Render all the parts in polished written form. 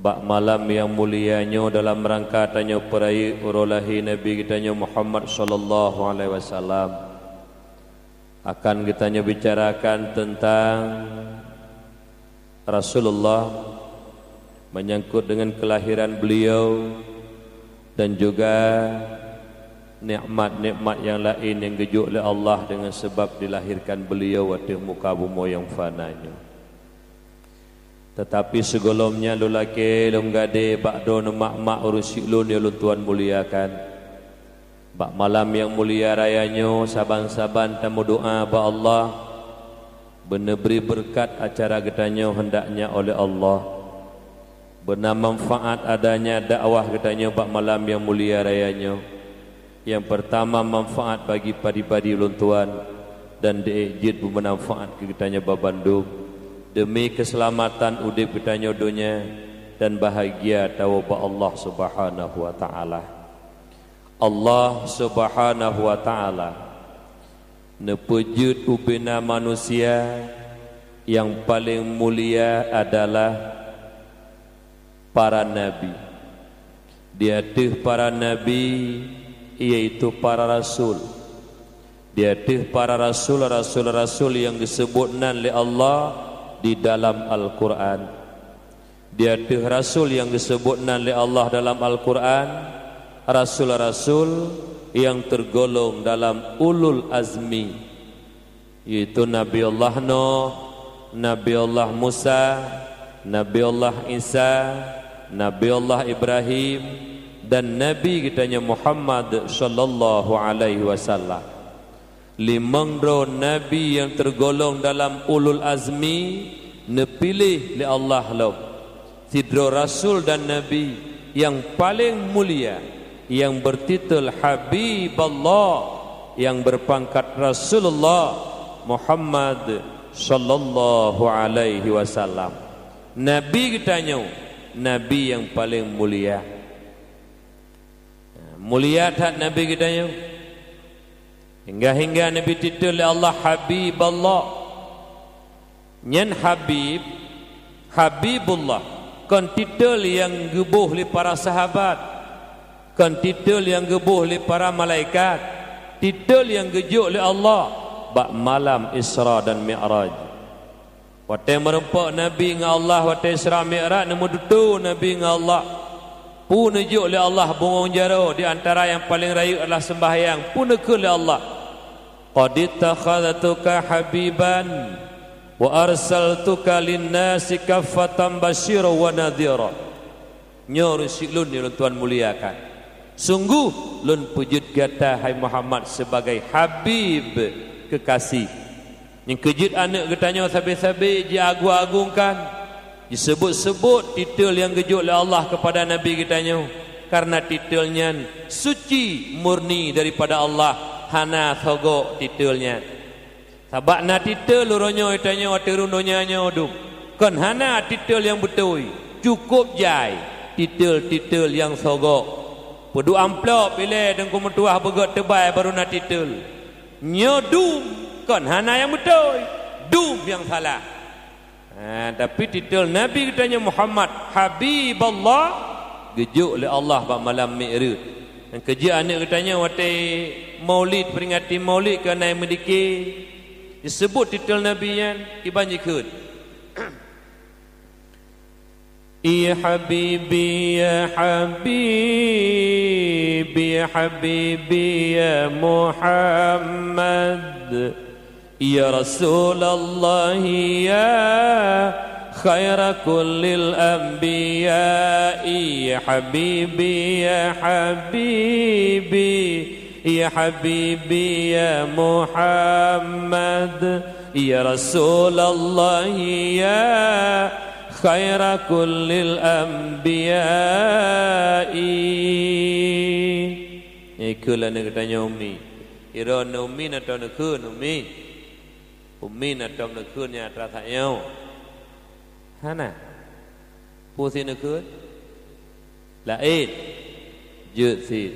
bak malam yang mulianya dalam rangka tanya perayaan urulahi Nabi kita Muhammad sallallahu alaihi wasallam, akan kita bicarakan tentang Rasulullah, menyangkut dengan kelahiran beliau dan juga nikmat-nikmat yang lain yang gejuk oleh Allah dengan sebab dilahirkan beliau atas muka bumi yang fananya. Tetapi sebelumnya lulaki lum gade bakdo mak-mak urusik lun ya lun tuan muliakan. Bak malam yang mulia rayanya saban-saban tamu doa ba Allah benar beri berkat acara getanya hendaknya oleh Allah. Benar manfaat adanya dakwah getanya bak malam yang mulia rayanya. Yang pertama manfaat bagi padi-padi lun tuan dan diijid bermanfaat ke getanya babandung. Demi keselamatan udip kitanya dunia dan bahagia tawabah Allah subhanahu wa ta'ala. Allah subhanahu wa ta'ala nepejut ubina manusia yang paling mulia adalah para nabi. Di atas para nabi yaitu para rasul. Di atas para rasul yang disebutkan oleh Allah di dalam Al-Quran. Dia ada rasul yang disebutkan oleh Allah dalam Al-Quran, rasul-rasul yang tergolong dalam ulul azmi, yaitu Nabi Allah Nuh, Nabi Allah Musa, Nabi Allah Isa, Nabi Allah Ibrahim, dan Nabi kitanya Muhammad sallallahu alaihi wasallam. Limangro nabi yang tergolong dalam ulul azmi nepilih oleh Allah law. Tidro rasul dan nabi yang paling mulia yang bertitul Habiballah, yang berpangkat Rasulullah Muhammad sallallahu alaihi wasallam. Nabi kitanya nabi yang paling mulia. Mulia tak nabi kitanya? Hingga Nabi titul oleh Allah Habiballah. Nyan Habibullah kan titul yang gebuh li para sahabat, kan titul yang gebuh li para malaikat, titul yang gejuk oleh Allah bak malam Isra dan Mi'raj. Watai merempak Nabi dengan Allah, watai Isra Mi'raj nemu dutu Nabi dengan Allah. Pun nejuk oleh Allah bungong jaro, di antara yang paling rayu adalah sembahyang. Pun nekul oleh Allah. Qad ittakhadtuka habiban wa arsaltuka lin-nasi kaffatan basyira wa nadhira. Nyor silun ni tuan muliakan. Sungguh lun pujud kata hai Muhammad sebagai habib kekasih. Yang kejut anak getanya sabi-sabi diagung-agungkan. Disebut-sebut titul yang gejuk oleh Allah kepada Nabi kitanya, karena titulnya suci murni daripada Allah. Hana thogok titulnya. Sabakna titul luronyo itanya watirundonya nyodum. Kan hana titul yang betul. Cukup jai titul-titul yang thogok. Pedu amplop bila dan kumetuah begot tebal baru na titul. Nyodum kan hana yang betul. Dum yang salah. Tapi titul Nabi kitanya Muhammad Habiballah gejuk oleh Allah pada malam Mi'raj. Dan kerja anak kitanya watai maulid, peringati maulid ke naik mendiki disebut titul Nabi yang ibanjikun. Ya Habibi ya Habibi ya Habibi ya Muhammad Ya Rasulullah ya khaira kullil anbiya ya habibi ya habibi ya habibi ya Muhammad ya Rasulullah ya khaira kullil anbiya. Ikulah nak tanya Umi. Ira Umi nak tahu nak Umi. Umi nak tahu nak nya terasanya. Hana. Pusi nak lain. Jut si.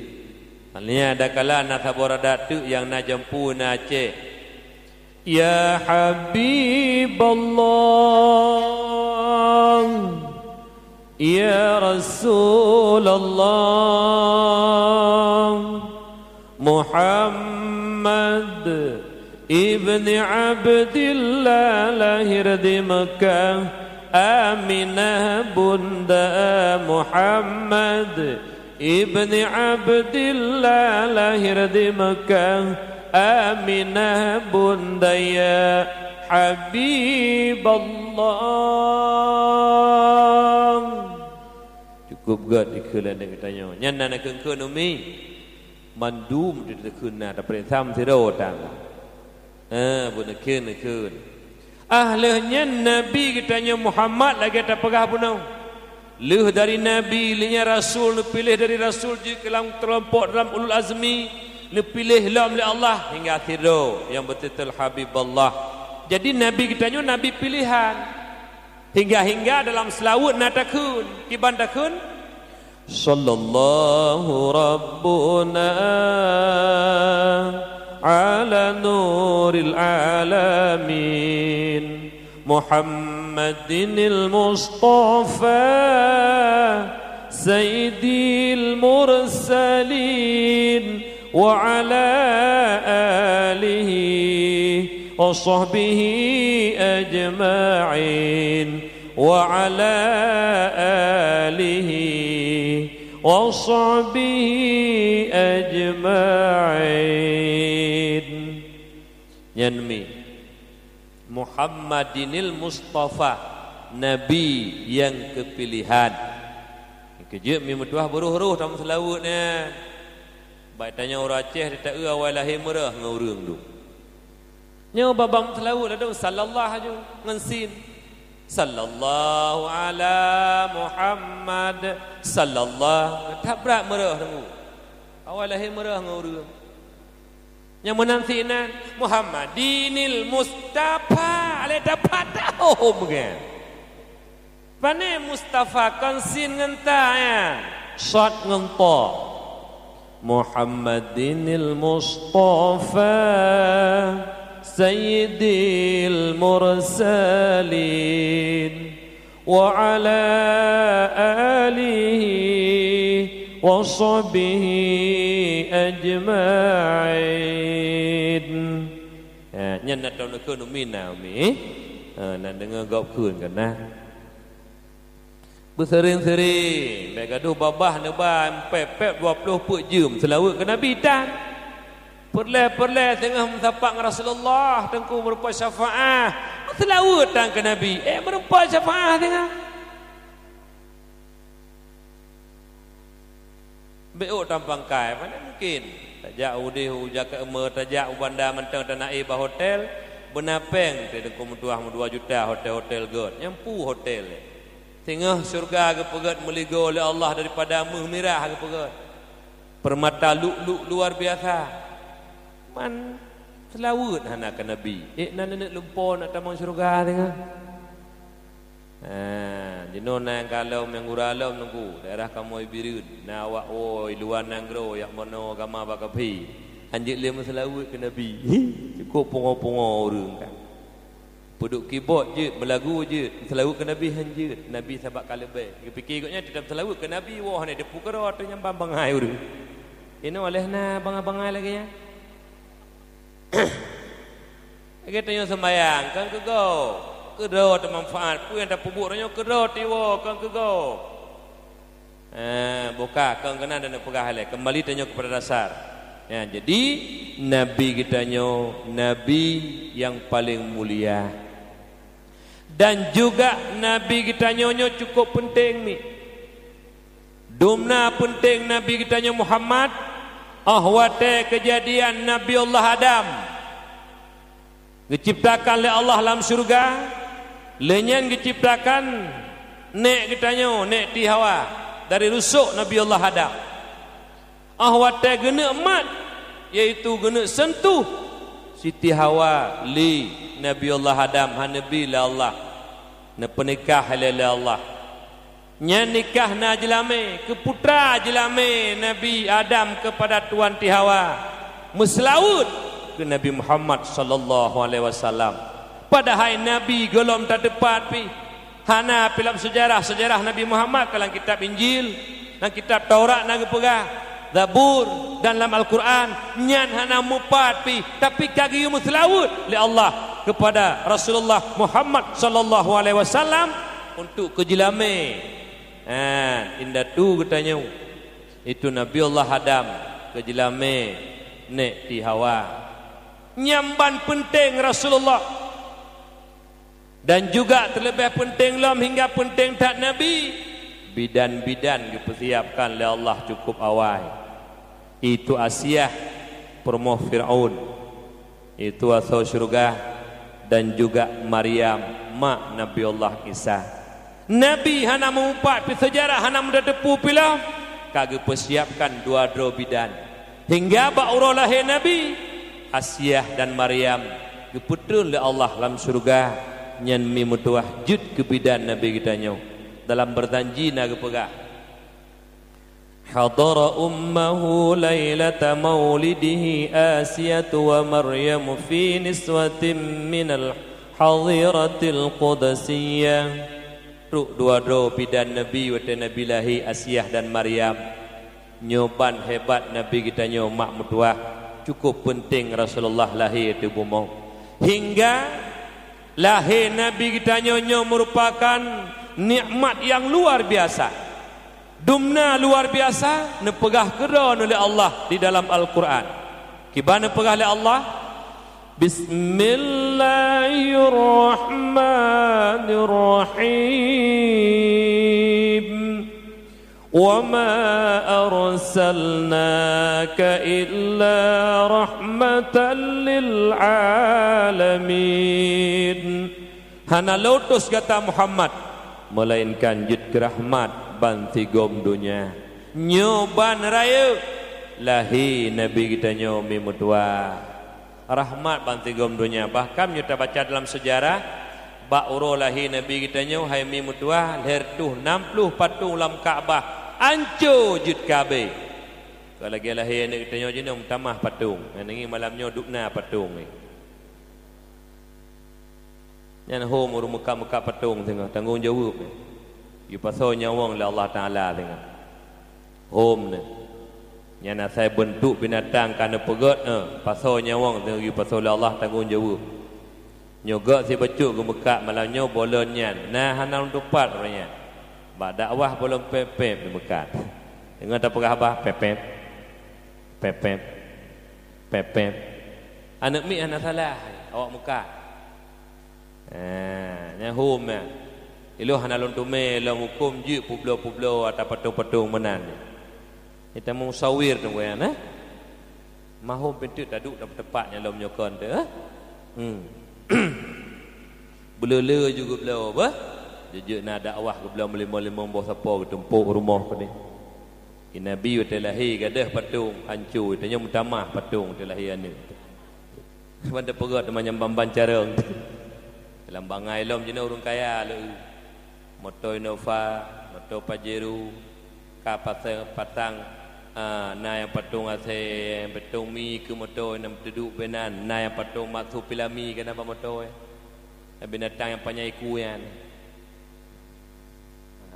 Halnya ada kala nak saborada tu yang nak jampu nak cek. Ya Habiballah Ya Rasulullah Muhammad ibni Abdillah lahir di Mekah, Aminah bunda Muhammad ibni Abdillah lahir di Mekah, Aminah bunda ya Habiballah. Cukup gad dikelan dia tanya. Nyan nak keun umi. Mandum di keun na daripada tham tiro tang. Bun keun. Ahlahnya Nabi kitanya Muhammad lagi tak pegah punau. Leh dari Nabi, lehnya Rasul, pilih dari Rasul je kelam terlompok dalam ulul azmi, pilih lam oleh Allah hingga akhirnya yang betul-betul Habiballah. Jadi Nabi kitanya Nabi pilihan. Hingga dalam selawat natakun, kiban takun sallallahu rabbuna ala nuril alamin Muhammadinil Mustafa sayyidil mursalin wa ala alihi wa sahbihi ajma'in wa ala alihi wa sahbihi ajma'in. Yanmi Muhammadinil Mustafa, Nabi yang kepilihan. Kejut mi metuah beruh-ruh dalam selawatnya. Baik tanya orang Aceh dia tak awal lahir merah ngurung tu. Nya babam selawat ada sallallahu aja ngansin. Sallallahu ala Muhammad sallallahu tak berat merah temu. Awal lahir merah ngurung. Yang menantinan Muhammadinil Mustafa ale dapat tahu bukan. Pane Mustafa konsin ngenta ya. Shot ngenta. Muhammadinil Mustafa sayyidil mursalin wa ala alihi wa sahbihi ajma'in. Nyan nak tahu nak umi na umi. Nak dengar gop kun kan nah. Bersering-sering baik gaduh babah nebah pepet 20 puk jam selawat ke Nabi dan perle tengah mensapak dengan Rasulullah tengku merupa syafaat selawat tang ke Nabi merupa syafaat tengah beok tampang kai mana mungkin tajak udih ujak ke emer tajak ubanda mentang tanah iba hotel benapeng tengku mentuah 2 juta hotel god nyampu hotel tengah syurga ke pegat meligo oleh Allah daripada merah ke pegat permata luk luar biasa man selawat anak ke Nabi nak lumpur nak tamang syurga tengah jinona yang kalau menguralau nunggu daerah kamu ibirun na awak oi luar nanggro yak mono agama bakapi anjik lem selawat ke Nabi cukup pongo-pongo urang kan puduk keyboard je berlagu je selawat ke Nabi hanjut Nabi sahabat kalebe fikir ikutnya tidak selawat ke Nabi wah ni dia pukul atau nyambang bangai urang ini oleh na bangai-bangai lagi ya kita tanya sembayang kan ke go kedot manfaat pu yang tak pubuk ranya kedot tiwa kan ke go buka kan kena dan pegah halai kembali tanya kepada dasar ya jadi Nabi kitanya Nabi yang paling mulia dan juga Nabi kitanya cukup penting ni dumna penting Nabi kitanya Muhammad ahwate kejadian Nabi Allah Adam diciptakan oleh Allah dalam syurga lenyan diciptakan nek kitanya nek ti Hawa dari rusuk Nabi Allah Adam ahwate gena emat iaitu gena sentuh Siti Hawa li Nabi Allah Adam hanabi la Allah na penikah halal Allah nya nikah na jelame ke putra jelame Nabi Adam kepada tuan ti Hawa meslaut ke Nabi Muhammad sallallahu alaihi wasallam padahal Nabi golom tak tepat pi hana film sejarah Nabi Muhammad dalam kitab Injil, dalam kitab Taurat naga pegah, Zabur dan dalam Al-Quran nyan hana mupat pi tapi kagi muslawut li Allah kepada Rasulullah Muhammad sallallahu alaihi wasallam untuk kejilame. Indah tu katanya itu Nabi Allah Adam kejilame nek di Hawa. Nyamban penting Rasulullah dan juga terlebih penting lam hingga penting tak Nabi bidan-bidan dipersiapkan oleh Allah cukup awal. Itu Asiyah permoh Fir'aun, itu asal syurga, dan juga Maryam mak Nabi Allah Isa. Nabi hana mengumpat pi sejarah hana mendepu pilam kage persiapkan dua bidan hingga ba'ura lahir Nabi Asiyah dan Maryam keputul oleh Allah dalam syurga nyan mi mutuah jud ke bidan Nabi kita nyo dalam berjanji naga pegah hadara ummahu lailata maulidihi Asiyatu wa Maryam fi niswatin minal hadiratil qudasiyah. Ruk dua bidan Nabi wa Nabi lahi Asiyah dan Maryam nyoban hebat Nabi kita nyo mak mutuah cukup penting Rasulullah lahir di bumi hingga lahir Nabi kita nyo merupakan nikmat yang luar biasa, dumna luar biasa nepegah keron oleh Allah di dalam Al-Quran. Kibana pegah oleh Allah Bismillahirrahmanirrahim wa ma arsalnaka illa rahmatan lil alamin. Hana lotus kata Muhammad melainkan jud kerahmat banti gom dunia nyoban raya lahi Nabi kita nyomi mutua rahmat banti gom dunia. Bahkan kita baca dalam sejarah ba'uro lahi Nabi kita nyo hai mi mutua lahir tuh 60 patung dalam Kaabah anco jud Kabe. Kalau lagi lahir ni kita nyo je nak tamah patung ngi malamnya dukna patung ni yang home urung muka patung tengah tanggung jawab you pasal nyawang oleh Allah Taala tengah home ni yang saya bentuk binatang kana pegot pasal nyawang tengah you pasal oleh Allah tanggung jawab nyoga si bacuk ke Mekah malamnya bolonnya nah hana untuk pat orangnya bak dakwah bolon pepep di Mekah dengar tak pegah apa pepep anak mi anak salah awak Mekah nyahum ya ilu hana lontume lo hukum je publo atau patung-patung menan kita mau sawir tu kan mahum pintu taduk dapat tepatnya lo menyokon tu belele juga belau apa jejak nak dakwah ke belau melimau bawah siapa ke tempuk rumah ke ni Nabi utalahi gadah patung hancur tanya mutamah patung utalahi ane pada pegat teman nyambang carang dalam bangai lom jenis orang kaya lu motor Innova motor Pajero kapal patang na yang patung ase patung mi ke motor nam duduk benan na yang patung masuk pilami kenapa motor binatang yang panjang ikuan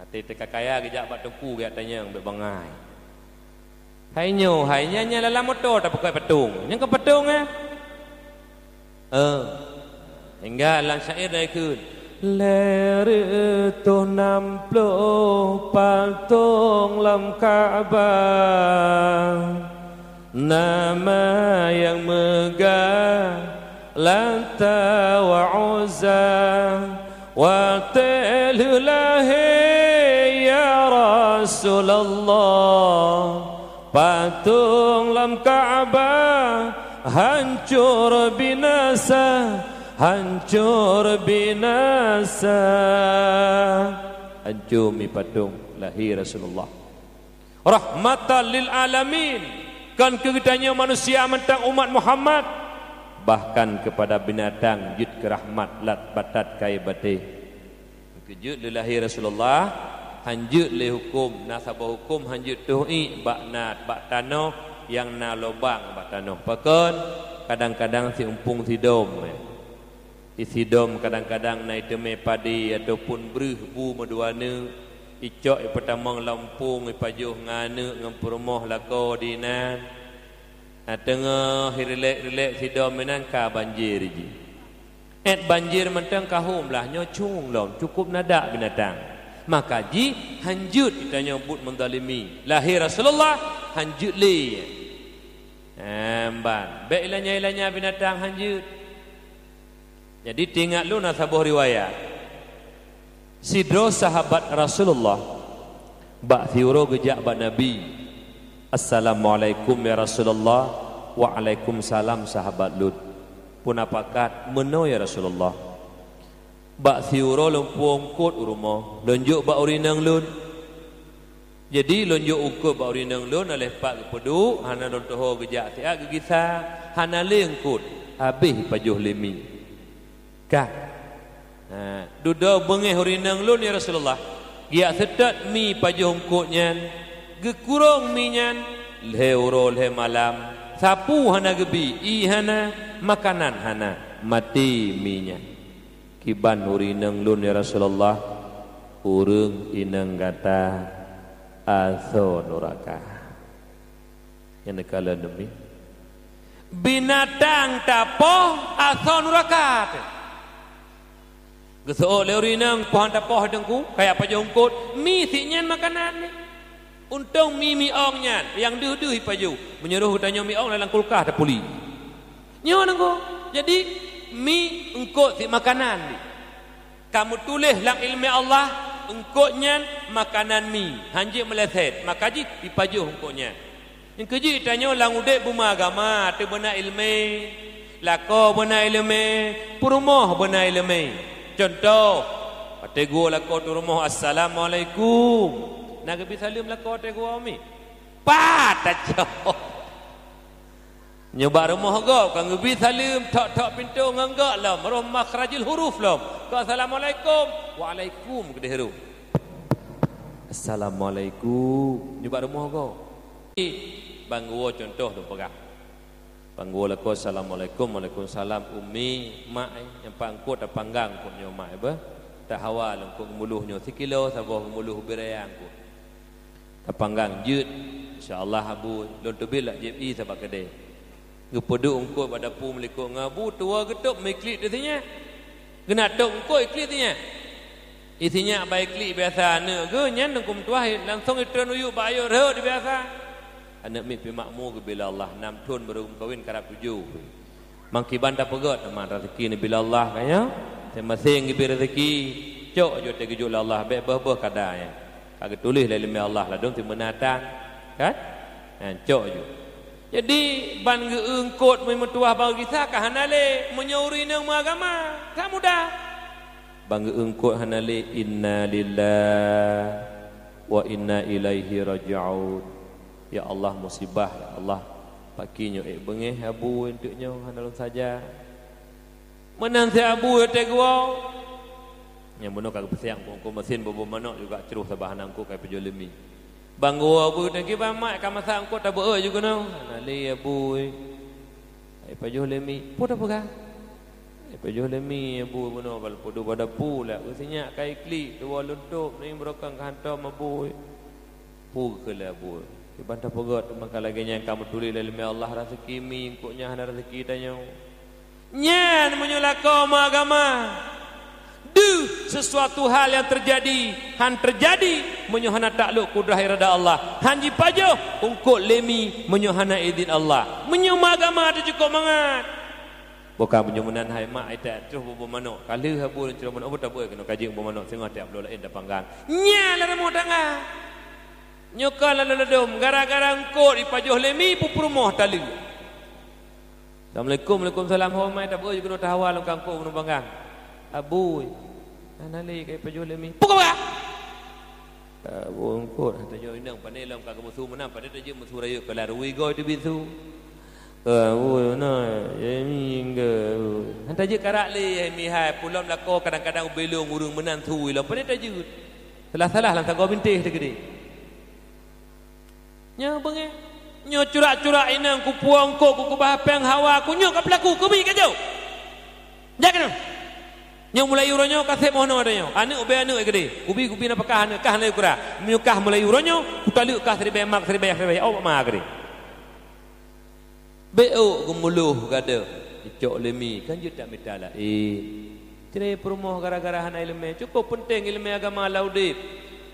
hati teka kaya gejak patung ku gak tanya berbangai hainya dalam motor tak pakai patung yang ke patung hingga dalam syair dari kun Ler tu 60 patung lam Ka'bah nama yang megah Lata wa Uzza wa Tilulahi ya Rasulullah patung lam Ka'bah hancur binasa hancur mi patung lahir Rasulullah rahmatan lil alamin kan kegetanya manusia mentang umat Muhammad bahkan kepada binatang jud kerahmat lat batat kai bate kejut lahir Rasulullah hanjut le hukum nasabah hukum hanjut tuhi baknat bak tano yang na lobang bak tano pakon kadang-kadang si umpung si dom isi dom kadang-kadang naik teme padi ataupun berbu meduana icok pertama lampung ipajuh ngane ngampurumoh lako dinan tengah rilek si dom menan ka banjir ji banjir mentang kahum lah nyocung lom cukup nadak binatang maka ji hanjut kita nyebut mendalimi lahir Rasulullah hanjut li amban baik ilanya binatang hanjut. Jadi tinggal lu nasabuh riwayat sidro sahabat Rasulullah bak thiuro gejak bak Nabi Assalamualaikum ya Rasulullah Waalaikumsalam sahabat Lut pun apakat meno ya Rasulullah bak thiuro lempung kot rumah lonjuk bak urinang Lut jadi lonjuk ukut bak urinang Lut oleh pak kepeduk hana lontoho gejak tiak gegisa hana lengkut habis pajuh lemi kan duda bengih urinang Lut ya Rasulullah ya sedat mi pajuh ukutnya gekurung minyan leuro le malam sapu hana gebi i hana makanan hana mati minyan kiban urinang Lut ya Rasulullah urung inang kata aso nuraka yang nekala demi binatang tapoh aso nuraka gesok le urinang pohon tapoh dengku kayak apa jongkot mi sinyan makanan ni untung mi ongnya yang duh-duh paju menyuruh tanya mi ong dalam kulkas ada puli nyo nengko jadi mi engkau si makanan ni kamu tulis lang ilmu Allah engkaunya makanan mi hanjik meleset maka ji dipajuh engkaunya yang keji tanya lang udek buma agama tu benar ilmu lako benar ilmu purumah benar ilmu contoh patego lako tu rumah assalamualaikum nak bi salim lako patego mi patajo nyoba rumah go kan bi salim tok pintu ngangga lam roh makhrajul huruf lam assalamualaikum waalaikum gede huruf assalamualaikum nyoba rumah go bangwo contoh tu pegang bangwo lako assalamualaikum waalaikumsalam umi mak yang pangkut panggang ko nyo mak ba tak hawal ko muluh nyo sikilo sabah muluh birayang ko tapanggang jut insyaallah abu lon tubil jep i sabak kede gepedu engko pada pu meliko ngabu tua getuk meklik desinya kena tok engko iklik tinya isinya baik klik biasa ne ge nyan ngkum tuah langsung itron uyu bayo re di biasa anak mi pi makmu ke bila Allah 6 tahun baru kawin karap 7 mangkiban tak pegot aman rezeki ni bila Allah kaya masing-masing gibi rezeki cok jo te gejul Allah be bah kadanya kagak tulis la ilmi Allah la dong ti menatan kan cok jo jadi ban geung kot mai metuah bagi kita ka hanale menyauri nang agama kamu dah bang geung kot hanale inna lillahi wa inna ilaihi raji'un ya Allah musibah ya Allah pakinyo bengeh abu untuknya handalun saja menang si abu te gua yang benar kagak pesiang ko mesin bobo manok juga ceruh sabahan angku kai pejolemi bang gua abu te ki ba mak ka masa angku ta beu juga no nali abu ai pejolemi pu ta buka ai pejolemi abu benar bal podo pada pula usinya kai klik dua luntuk ni berokang hantam abu pu ke la abu bantah pegot maka lagi yang kamu tulis dalam Allah rezeki mi engkaunya hana rezeki tanya nyan menyulako agama sesuatu hal yang terjadi menyuhana takluk kudrah irada Allah hanji pajo ungkuk lemi menyuhana izin Allah menyuma agama tu cukup mangat bukan menyumunan hai mak aitat terus bobo manok kala habu cerah manok tak boleh kena kaji bobo manok sengah tiap lo lain dah panggang nya la remo tangga nyokal laladom gara-gara engkau dipajuh lemi pupurmoh tali Assalamualaikum waalaikumsalam homai tak boleh kena tahawal kangkau kena panggang abu anali kai pajuh lemi pukau abu engkau tajo indang pandai lam kagak musuh menang pandai tajo musuh raya kelarui goi tu bisu abu na yemi ingga hantar je karak le mi hai pulam lako kadang-kadang belong urung menan tu lam pandai tajo salah-salah lang kagau bintih tu gede nya benge nyo curak-curak inang ku puang ko ku bahapeng hawa ku nyo ka pelaku ku bi ka jauh jangan Nyo mulai uronyo kasih mohon adanya. Anu be anu gede. Ubi na pakah anu kah le kura. Menyukah mulai uronyo kutali kah seribe mak seribe oh mak gede. Beo gumuluh gade. Icok lemi kan je tak mitala. Cerai perumoh gara-gara hana ilmu. Cukup penting ilmu agama laudip.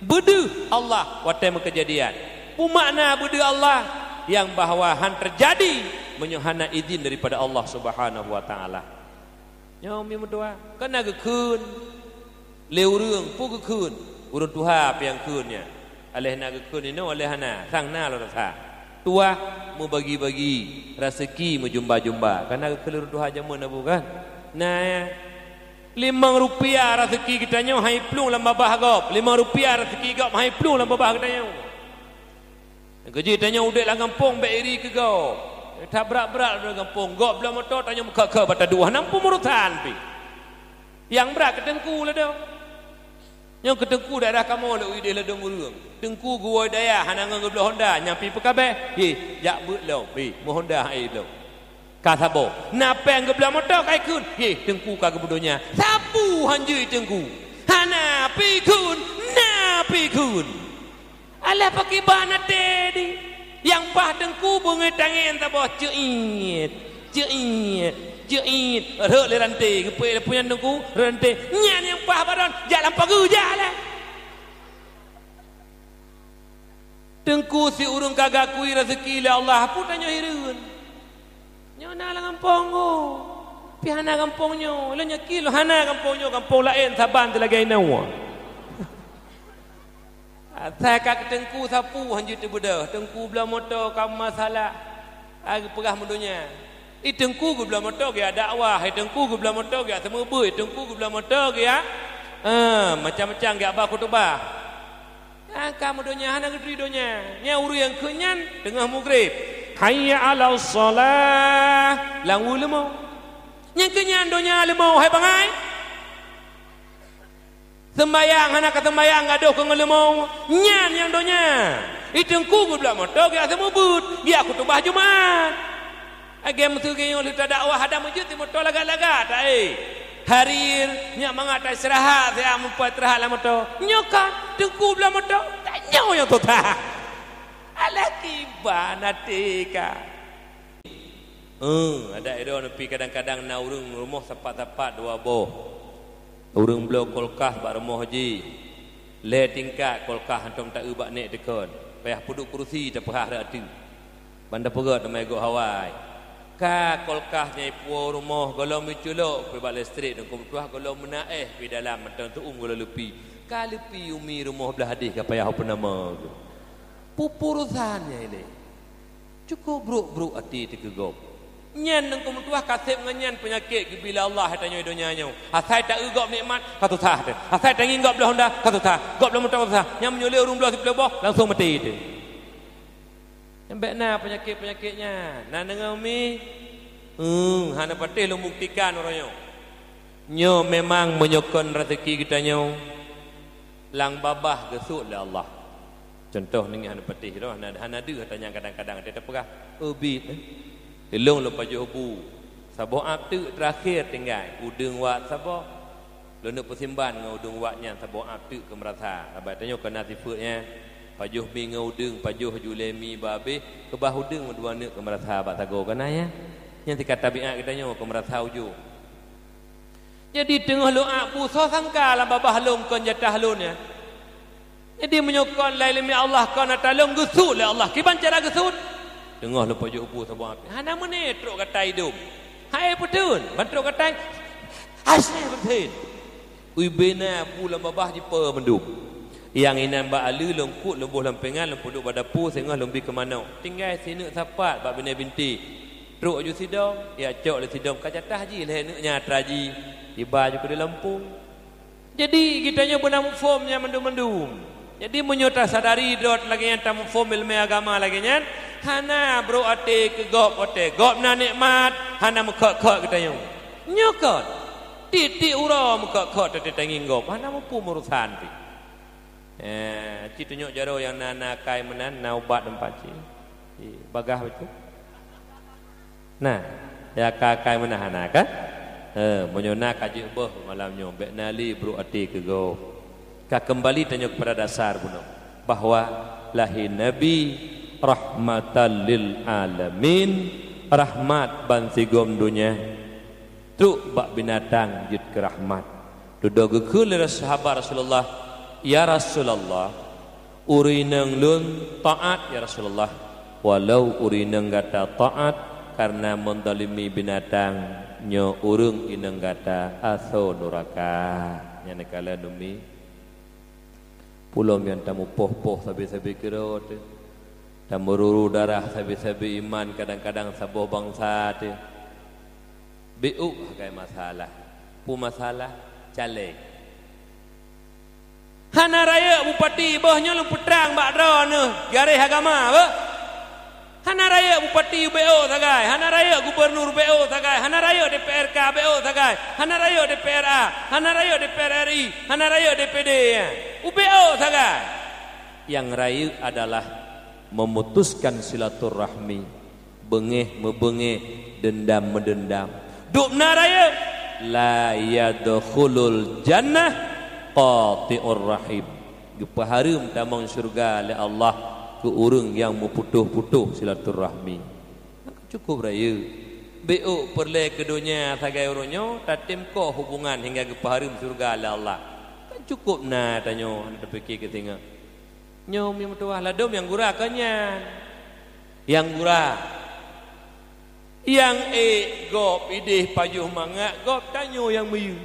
Bedu Allah watem kejadian. Pumakna bedu Allah yang bahawa han terjadi menyuhana izin daripada Allah Subhanahu wa taala. Nyo mi mudua kana ge keun leu reung pu ge keun urun tuha piang keunnya aleh na ge keun ino aleh hana sang na lo rasa tua mu bagi-bagi rezeki mu jumba-jumba kana ge keun tuha jamun abu kan nah RM5 rezeki kita nyo hai plung lam babah gop RM5 rezeki gop hai plung lam babah kita nyo gaji tanya udek lang kampung be iri ke gop tak berat-berat dari kampung. Gop belah motor tanya muka ke bata dua. Nampu murutan pi. Yang berat ke Tengku lah dah. Yang ke Tengku daerah kamu lah uide lah dong urung. Tengku gua daya hanangan ke belah Honda nyampi pekabe. Jak but lo pi mu Honda ai lo. Kasabo. Napeng ke belah motor kai kun. Tengku ka ke budonya. Sapu hanjui Tengku. Hana pi kun. Na pi kun. Alah pakai bana tedi. Yang pah Tengku bunga tangan tak boh cuit rek le rantai kepe punya Tengku rantai nyan yang pah badan jalan pagu jalan Tengku si urung kagak kui rezeki le Allah pun tanya hirun nyo na la kampung go pi hana kampung nyo le nya kilo hana kampung nyo kampung lain saban te lagi nawa saya kat Tengku sapu hanjut tu budak. Tengku belah motor kamu masalah. Agi pegah mundunya. Tengku gu belah motor dia dakwah. Tengku gu belah motor dia semua bui. Tengku gu belah motor dia macam-macam dia abah khutbah. Kamu dunia hana gedri dunia. Nya uru yang kenyan tengah maghrib. Hayya 'ala shalah. Langu lemau. Yang kenyan dunia lemau hai bangai. Sembayang anak kata sembayang gaduh ke ngelemau nyan yang donya Tengku gu belah motor dia semua but dia khutbah Jumaat agam tu ge yo lita dakwah ada masjid di motor laga-laga tak harir nya mangata istirahat saya membuat istirahat la motor nyoka Tengku belah motor tak nyo yang tu ta ala kibana tika ada ero nepi kadang-kadang na urung rumah sepat-sepat dua boh urung belo kolkah bak rumah haji le tingkat kolkah antum tak ubak nek dekon payah puduk kursi tak pahah dak tu bandar perat mai go hawai ka kolkah nyai puo rumah golong miculok pe bak listrik dan kum tuah golong menaeh pi dalam mentang tu golong lepi ka lepi umi rumah belah hadis ka payah apa nama tu pupurusannya ini cukup bruk-bruk hati tekegop nyan nang kum tuah kasep nganyan penyakit bila Allah tanya dunia nyo asai tak ugop nikmat katu tah tu asai tak ngingop belah Honda katu tah gop belah motor katu tah nyam nyoleh urung belah sebelah boh langsung mati tu nyambek na penyakit-penyakitnya na dengan umi hana patih lu buktikan orangnya nyo memang menyokon rezeki kita nyo lang babah gesuk le Allah contoh ni hana patih dah hana ada katanya kadang-kadang dia terperah ubit Ilung lupa juhubu Sabo abdu terakhir tinggal Udung wat sabo Luna persimban dengan udung watnya Sabo abdu ke merasa Sabat tanya kena sifutnya Pajuh mi dengan udung Pajuh julemi babe Kebah udung dua nak ke merasa Abad tago kena ya Yang tika tabiat kita nyo ke merasa ujung Jadi tengah lu'ak puso sangka lah babah lung kon jatah lunnya Jadi menyokon lailimi Allah kon atalung gesut lah Allah Kiban cara gesut Tengah lupa jubu sabang api. Hana mana truk katai hidup. Hai putun, bantruk katai. Asal betul. Ui bena pula babah jipa mendum. Yang inan ba alu lengkut lembuh lempengan lempu duk pada pu sengah lembi ke mana. Tinggal sini sapat bab bina binti. Truk ju sidong, ya cok le sidong kacatah ji le neknya traji. Tiba ju ke lampu. Jadi kitanya benam formnya mendum-mendum. Jadi menyota sadari dot lagi yang tamu form ilmu agama lagi nya. Hana bro ate ke gop na nikmat hana mekak-kak kita yang nyokot titik ura mekak-kak tete tanging gop hana mampu urusan pi ci tunjuk jaro yang nana kai menan na ubat tempat ci bagah betul nah ya kai menan hana kan Menyonak aja bah malamnya bek nali bro ati ke go. Ka kembali tanya kepada dasar buno bahwa lahir Nabi rahmatan lil alamin, rahmat bantigom dunia. Tu bak binatang jud ke rahmat. Duduk ke sahabat Rasulullah, ya Rasulullah, urinang lun taat ya Rasulullah. Walau urinang gata taat karena mendalimi binatang nyo urung inang gata aso nuraka. Nya nekala dumi pulau yang tamu poh-poh sabi-sabi kira tu. Tamu ruru darah sabi-sabi iman kadang-kadang sabuh bangsa tu. Biu kayak masalah. Pu masalah calek. Hana raya bupati bohnya lu putrang bakdra ne garih agama apa? Hana raya bupati BO sagai, hana raya gubernur BO sagai, hana raya DPRK BO sagai, hana raya DPRA, hana raya DPR RI, hana raya DPD ya. UBO sagai. Yang raya adalah memutuskan silaturahmi, bengeh membengeh, dendam mendendam. Dukna raya la yadkhulul jannah qati'ur rahim. Gepaharum tamang syurga oleh Allah ke urang yang meputuh-putuh silaturahmi. Cukup raya. BO perle ke dunia sagai orangnya tatim ko hubungan hingga gepaharum syurga oleh Allah. Kan cukup na tanyo ada fikir ke tengah. Nyom yang tuah ladom yang gurah kanyan. Yang gurah. Yang gop idih payuh mangak gop tanyo yang meyu.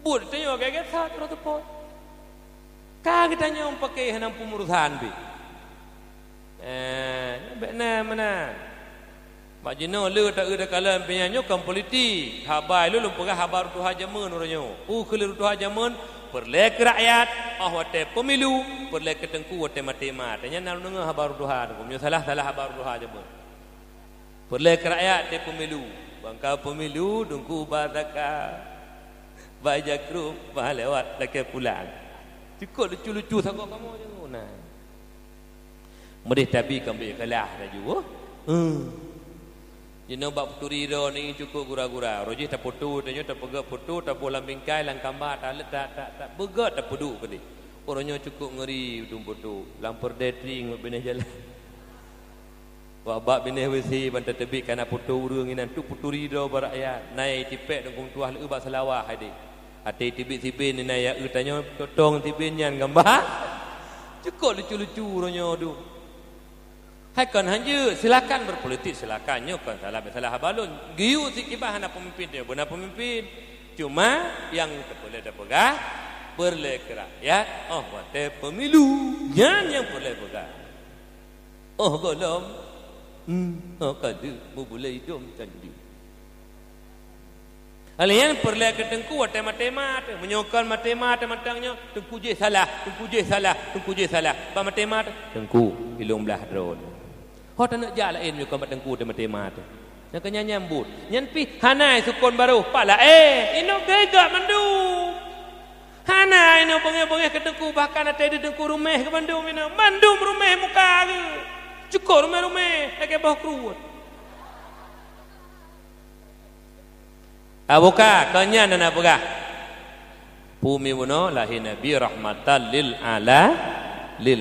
Bud tanyo kaget sat ro tepot. Ka kita nyom pakai hanam pemurusan bi. Bekna mana? Mak jino le tak ada kalan penyanyo kam politik. Habai lu pegah habar tu hajamun oranyo. Kelir tu hajamun perle ke rakyat, wate pemilu, perle ke tengku wate matema. Tanya nang dengar habar tu ha, kumnya salah habar tu hajamun. Perle ke rakyat te pemilu. Bangka pemilu dungku badaka. Baja grup bah lewat laki pulang. Cukup lucu-lucu sangat kamu jangan nah. Medih tapi kambing kalah raju. Jino bab puturi do ni cukup gura-gura. Roji tak putu, tanyo tak pegak putu, tak bolam bingkai lang kambat tak begat tak pudu kali. Orangnya cukup ngeri udung putu. Lampur detring benih jalan. Wabak benih wesi bantai tebik kana putu urang inan tu puturi do barakyat. Nai tipek dengkung tuah leu bak selawah hadi. Ati tibik-tibik ni naya tanyo totong tibin nyan gambar. Cukup lucu-lucu orangnya tu. Hai kan hanya silakan berpolitik silakan kan salah balun. Giu sikibah anak pemimpin dia benar pemimpin. Cuma yang boleh terpegah boleh ke rakyat. Wate pemilu yang boleh pegang. Golom. Kadu boleh hidup tadi. Alian perle ke tengku wate matemat menyokal matemat matangnya tengku je salah ba matemat tengku ilung belah drone. Ho tak nak jalain yo kan tengku te matemat. Nak kenya nyambut. Nyan pi hanai sukon baru pala ino gega mandu. Hanai ino bengeh-bengeh ke tengku bahkan ada di tengku rumah ke mandum ino. Mandum rumah muka ke. Cukup rumah lagi bawah keruat. Abuka kanya nana buka. Bumi muno lahir Nabi rahmatan lil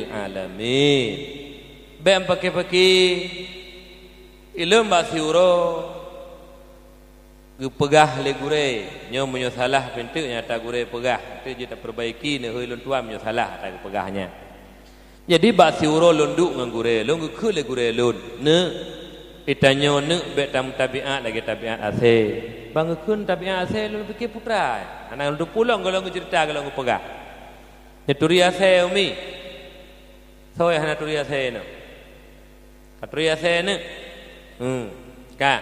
alamin. Bem pakai ilmu basiuro pegah le gure nyo menyo salah pintu nyata gure pegah tu je tak perbaiki ne heulun tuam menyo salah tak pegahnya. Jadi basiuro lunduk ngan gure lung ke le gure lun ne itanyo ne be tam tabiat lagi tabiat ase. Bangkeun tabiat ase lun fikir putra. Anak lun pulang kalau cerita kalau pegah. Nyeturi ase umi. Soe hana turi ase no. Katria sene, ka,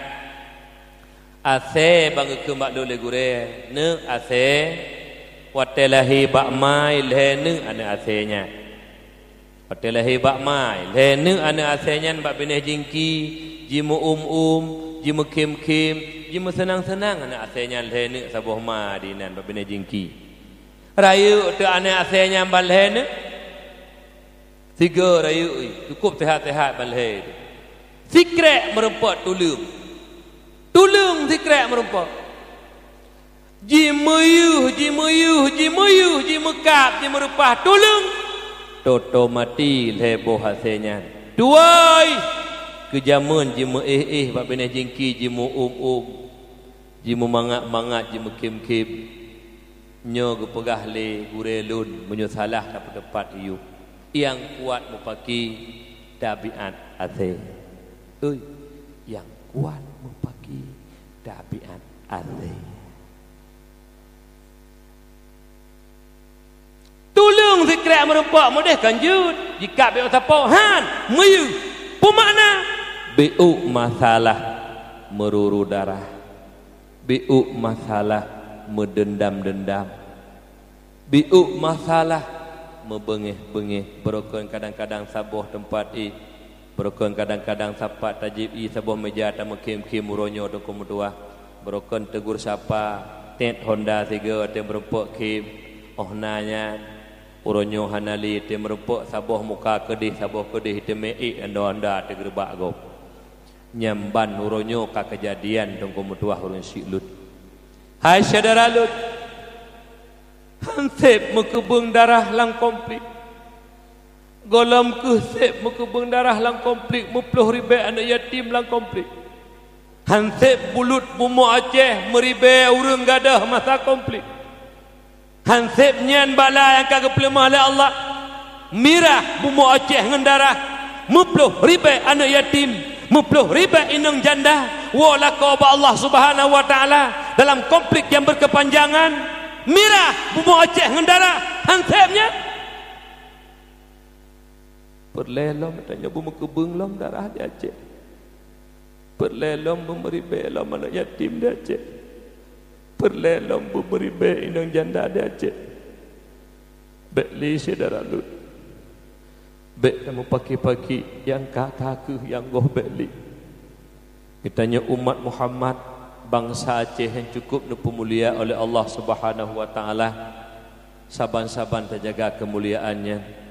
ase bang kemak dole gure, ne ase, watelahi bakmai lehne ane asenya, watelahi bakmai lehne ane asenya bak beneh jingki, jimu jimu kim, jimu senang ane asenya lehne sabuh ma dinan bak beneh jingki, rayu tu ane asenya bal lehne. Tiga rayu cukup sehat-sehat balai. Sikrek merempat tulung. Tulung sikrek merempat. ji meyuh ji mekap ji merupah tolong toto mati lebo hasilnya tuai kejaman ji bab bene jingki ji ji mangak ji mekim nyo gepegah le gurelun menyosalah dapat tepat iu yang kuat mupaki tabiat ate yang kuat mupaki tabiat ate tolong zikrat merempak mudah kanjut jika be tapohan meyu pemakna biu masalah meruru darah biu masalah mendendam-dendam biu masalah membengih-bengih berokon kadang-kadang sabuh tempat berokon kadang-kadang sapat tajib sabuh meja tamekim-kim muronyo dokum dua berokon tegur sapa tet Honda 3 tem berempok kim nanya uronyo hanali tem berempok sabuh muka kedih sabuh kedih teme anda tegerbak go nyamban uronyo ka kejadian dokum dua urun silut hai saudara lut hansip mekebeng darah lang komplit golam kusip mekebeng darah lang komplit 10,000 anak yatim lang komplit hansip bulut bumu Aceh meribe urang gadah masa komplit hansip nyan bala yang kagak pelemah oleh Allah mirah bumu Aceh ngan darah 10,000 anak yatim 10,000 inang janda wala qaba Allah Subhanahu wa taala dalam konflik yang berkepanjangan mirah bumu Aceh ngendara hansipnya perlelom tanya bumu kebenglom darah di Aceh perlelom memberi belom anak yatim di Aceh perlelom memberi be inang janda di Aceh beli saudara lut bek kamu pagi-pagi yang kakak yang goh beli kitanya umat Muhammad bangsa Aceh yang cukup dipemulia oleh Allah Subhanahu wa taala saban-saban terjaga kemuliaannya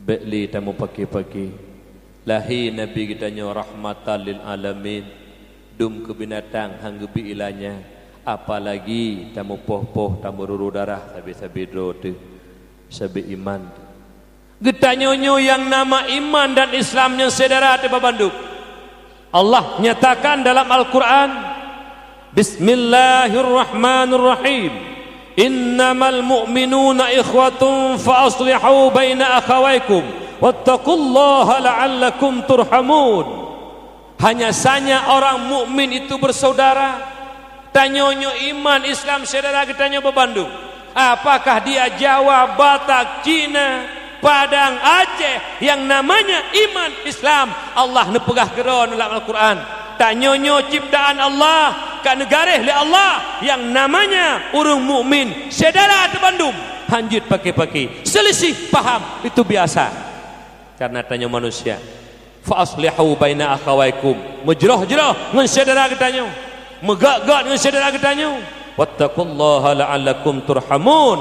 beli tamu pagi-pagi lahi nabi kitanya rahmatan lil alamin dum ke binatang hanggebi ilanya apalagi tamu poh-poh tamu ruru darah sabi-sabi drote sabi iman getanyonyo yang nama iman dan Islamnya saudara di Bandung Allah nyatakan dalam Al-Quran Bismillahirrahmanirrahim innamal mu'minuna ikhwatun fa aslihu baina akhawaykum wattaqullaha la'allakum turhamun hanya saja orang mukmin itu bersaudara tanyonyo iman Islam saudara getanya Bandung apakah dia Jawa Batak Cina Padang Aceh yang namanya iman Islam Allah nepegah geron dalam Al-Quran tanyonyo ciptaan Allah ka negara oleh Allah yang namanya urang mukmin saudara di Bandung hanjut pakai selisih paham itu biasa karena tanya manusia fa aslihu baina akhawaykum mujroh-jroh ngan saudara getanyo megak-gak ngan saudara getanyo wattaqullaha la'allakum turhamun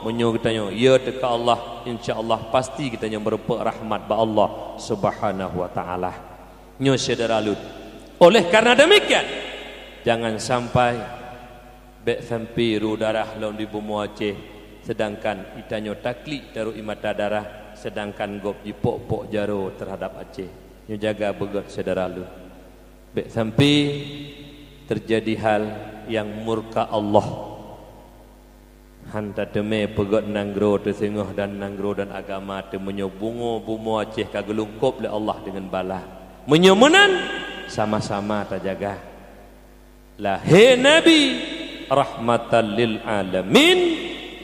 menyo getanyo ya teka Allah insyaallah pasti kitanya berepek rahmat ba Allah Subhanahu wa taala nyo saudara lut oleh karena demikian jangan sampai bek sampai ru darah lawan di bumi Aceh sedangkan itanyo taklik taruh imata darah sedangkan gop jipok-pok jaro terhadap Aceh nyo jaga begot saudara lut bek sampai terjadi hal yang murka Allah hanta deme pegot nanggro tersengah dan nanggro dan agama temenyo bungo bumo Aceh kagelungkop oleh Allah dengan bala menyomenan sama-sama terjaga lahir Nabi rahmatan lil alamin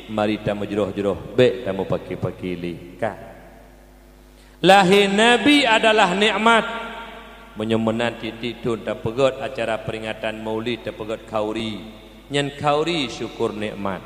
mari ta majroh-jroh be tamu paki-paki lika lahir Nabi adalah nikmat menyomenan titik tun ta pegot acara peringatan Maulid ta pegot kauri nyen kauri syukur nikmat